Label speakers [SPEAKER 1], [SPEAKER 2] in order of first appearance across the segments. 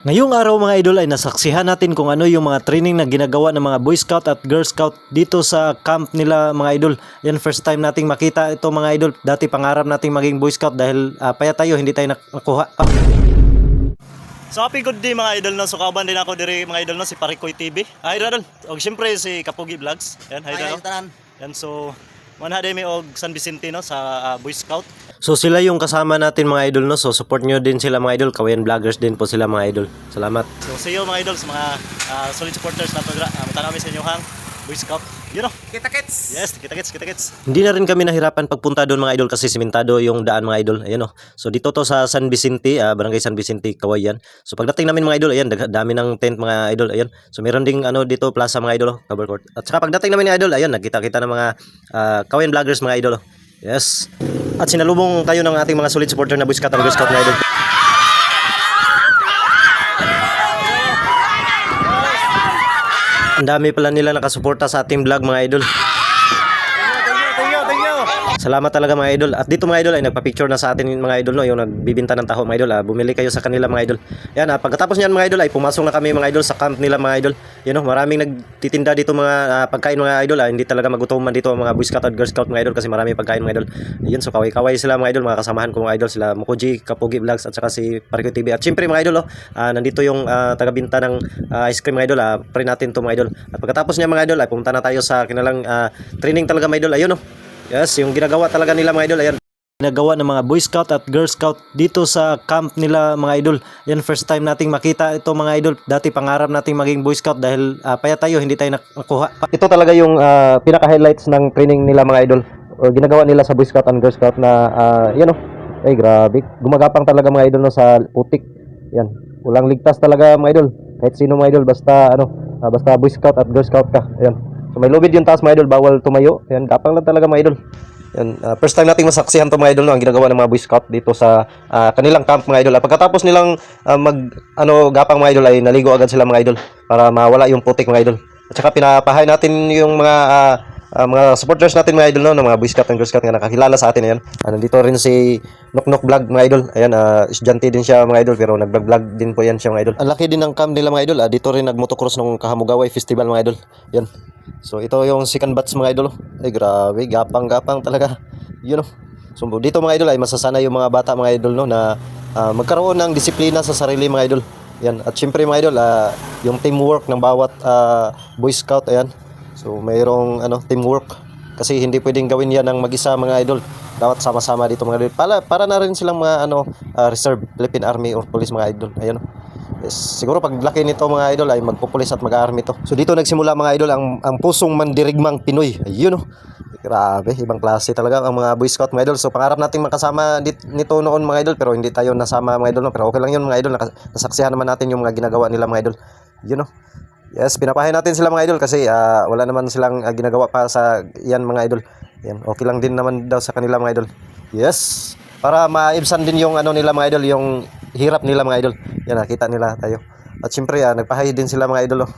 [SPEAKER 1] Ngayong araw mga idol ay nasaksihan natin kung ano yung mga training na ginagawa ng mga Boy Scout at Girl Scout dito sa camp nila mga idol. Yan first time nating makita ito mga idol. Dati pangarap nating maging Boy Scout dahil paya tayo hindi tayo nakuha. So happy good day mga idol no. So kauban din ako diri mga idol no si Parikoy TV. Hi idol. Og syempre si Kapugi Vlogs. Yan hi idol. Yan so manhade mi og San Vicente no sa Boy Scout. So sila yung kasama natin mga idol no. So support nyo din sila mga idol. Kawayan vloggers din po sila mga idol. Salamat. So see you mga idol sa mga solid supporters nato dira. Mutanaw mi sa inyo hang Boy Scout. You know.
[SPEAKER 2] Kita-kits.
[SPEAKER 1] Yes, kita-kits. Hindi na rin kami nahirapan pagpunta doon mga idol kasi simentado yung daan mga idol. Ayan oh. So dito to sa San Vicente, Barangay San Vicente, Kawayan. So pagdating namin mga idol, ayan, dami ng tent mga idol. Ayan. So meron ding ano dito plaza mga idol, cover court. At saka pagdating namin mga idol, ayan, nagkita-kita ng mga Kawayan vloggers mga idol. Yes. At sinalubong tayo ng ating mga solid supporter na Boy Scout at Girl Scout mga idol. Ang dami pala nila nakasuporta sa ating vlog mga idol. Thank you. Salamat talaga mga idol. At dito mga idol ay nagpa-picture na sa atin mga idol no, yung nagbibinta ng taho mga idol. Bumili kayo sa kanila mga idol. Yan, pagkatapos niyan mga idol ay pumasok na kami mga idol sa camp nila mga idol. You know, maraming nagtitinda dito mga pagkain mga idol. Hindi talaga magutuman dito ang mga Boy Scout at Girl Scout mga idol kasi marami pagkain mga idol. Yun, so kaway-kaway sila mga idol, mga kasamahan ko mga idol sila Mukuji, Kapugi Vlogs at saka si Parikoy TV. At syempre mga idol nandito yung taga-binta ng ice cream mga idol. Pre natin to mga idol. At pagkatapos niya mga idol ay pumunta na tayo sa kanilang training talaga mga idol. Ayun no. Yes, yung ginagawa talaga nila mga idol, ayan. Ginagawa ng mga Boy Scout at Girl Scout dito sa camp nila mga idol. Yan first time nating makita ito mga idol. Dati pangarap nating maging Boy Scout dahil paya tayo hindi tayo nakuha. Ito talaga yung pinaka-highlights ng training nila mga idol. O ginagawa nila sa Boy Scout and Girl Scout na yan oh. Ay grabe. Gumagapang talaga mga idol no sa putik. Yan. Walang ligtas talaga mga idol. Kahit sino mga idol basta basta Boy Scout at Girl Scout ka. Ayan. So may lubid yung taas mga idol, bawal tumayo. Ayan, gapang lang talaga mga idol. Ayan, first time nating masaksihan to mga idol no, ang ginagawa ng mga Boy Scout dito sa kanilang camp mga idol. Pagkatapos nilang gapang mga idol ay naligo agad sila mga idol para mawala yung putik mga idol. At saka pinapahay natin yung mga supporters natin mga idol no, ng mga Boy Scout and Girl Scout nga nakakilala sa atin. Ayan. Nandito rin si Noknok Vlog mga idol. Ayan, estudyante din siya mga idol pero nag-vlog din po yan siya mga idol. Ang laki din ng camp nila mga idol. Dito rin nag-motocross nung Kahamugaway Festival mga idol. Yan. So ito yung second batch mga idol. Ay grabe, gapang talaga. You know. So dito mga idol ay masasanay yung mga bata mga idol no na magkaroon ng disiplina sa sarili mga idol. Yan. At syempre mga idol, yung teamwork ng bawat Boy Scout ayan. So mayroong teamwork kasi hindi pwedeng gawin yan ng mag-isa mga idol. Dapat sama-sama dito mga idol. Para na rin silang mga reserve Philippine Army or Police mga idol. Ayun. Yes, siguro pag laki nito mga idol ay magpupulis at mag-army to. So dito nagsimula mga idol ang pusong mandirigmang Pinoy. Ayun oh. Grabe, ibang klase talaga ang mga Boy Scout mga idol. So pangarap nating makasama nito noon mga idol pero hindi tayo nasama mga idol no? Pero okay lang yun mga idol. Nasaksihan naman natin yung mga ginagawa nila mga idol. Yun oh. Yes, pinapahay natin sila mga idol kasi wala naman silang ginagawa pa sa yan mga idol. Yan, okay lang din naman daw sa kanila mga idol. Yes, para maibsan din yung nila mga idol, yung hirap nila mga idol. Yan, nakita nila tayo. At syempre nagpahay din sila mga idol. Oh.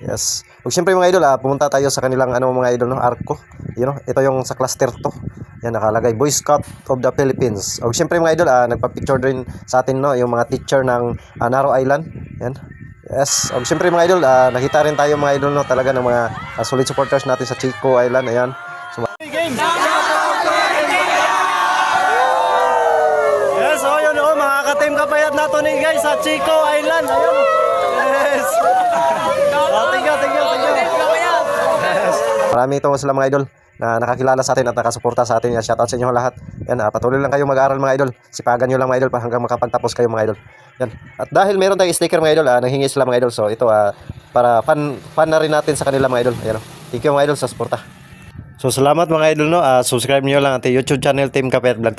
[SPEAKER 1] Yes. Ug syempre mga idol, pumunta tayo sa kanilang mga idol no, arko. You know, ito yung sa cluster to. Yan nakalagay Boy Scout of the Philippines. Ug syempre mga idol, nagpa-picture din sa atin no, yung mga teacher ng Naro Island. Yan. Yes, siyempre mga idol, nakita rin tayo mga idol no, talaga ng mga solid supporters natin sa Chico Island, ayan. So, yes, so yun oh, mga ka-team kapayat nato ni guys sa Chico Island, ayun. Yes. Thank you. Yes. Marami ito sila mga idol na nakakilala sa atin at nakasuporta sa atin. Shoutout sa inyo lahat. Yan, patuloy lang kayo mag-aaral mga idol. Sipagan nyo lang mga idol hanggang makapagtapos kayo mga idol. Yan. At dahil meron tayong sticker mga idol, nanghingi sila mga idol. So ito para fan na rin natin sa kanila mga idol. Ayan. Thank you mga idol sa suporta. So salamat mga idol no. Subscribe niyo lang ang YouTube channel Team Kapayat Vlog.